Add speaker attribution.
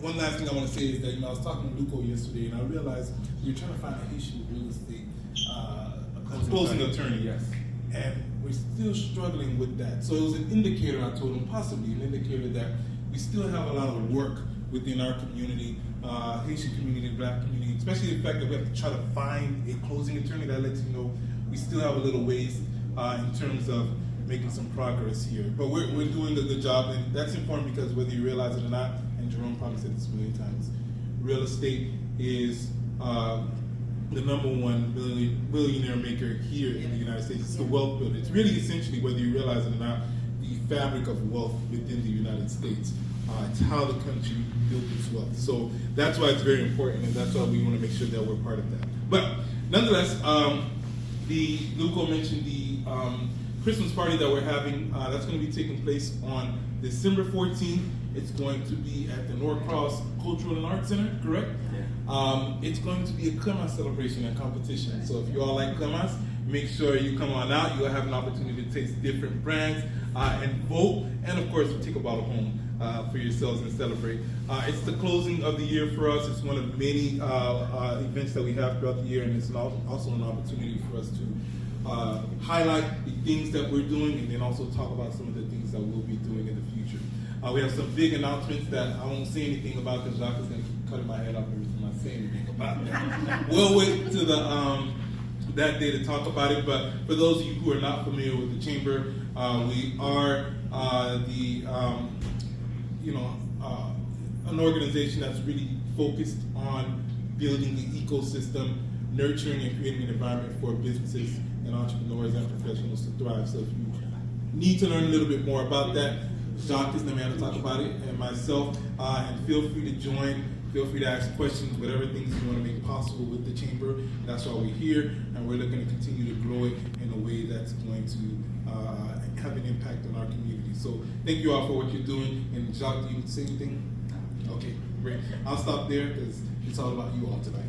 Speaker 1: one last thing I want to say is that, I was talking to Luco yesterday, and I realized we were trying to find a Haitian real estate closing attorney.
Speaker 2: Yes.
Speaker 1: And we're still struggling with that. So it was an indicator, I told him, possibly an indicator that we still have a lot of work within our community, Haitian community, Black community, especially the fact that we have to try to find a closing attorney. That lets you know we still have a little ways in terms of making some progress here. But we're doing a good job, and that's important because whether you realize it or not, and Jerome probably said this a million times, real estate is the number one billionaire maker here in the United States. It's the wealth builder. It's really essentially, whether you realize it or not, the fabric of wealth within the United States. It's how the country built its wealth. So that's why it's very important, and that's why we want to make sure that we're part of that. But nonetheless, Luco mentioned the Christmas party that we're having. That's going to be taking place on December 14th. It's going to be at the Norcross Cultural and Arts Center, correct? Yeah. It's going to be a Clemas celebration and competition. So if you all like Clemas, make sure you come on out. You'll have an opportunity to taste different brands and vote. And of course, take a bottle home for yourselves and celebrate. It's the closing of the year for us. It's one of many events that we have throughout the year, and it's also an opportunity for us to highlight the things that we're doing, and then also talk about some of the things that we'll be doing in the future. We have some big announcements that I won't say anything about because Jacques is going to keep cutting my head off every time I say anything about that. We'll wait to that day to talk about it. But for those of you who are not familiar with the Chamber, we are an organization that's really focused on building the ecosystem, nurturing and creating an environment for businesses and entrepreneurs and professionals to thrive. So if you need to learn a little bit more about that, Jacques is the man to talk about it, and myself, and feel free to join, feel free to ask questions, whatever things you want to make possible with the Chamber. That's why we're here, and we're looking to continue to grow it in a way that's going to have an impact on our community. So thank you all for what you're doing, and Jacques, do you say anything? Okay, great. I'll stop there because it's all about you all tonight.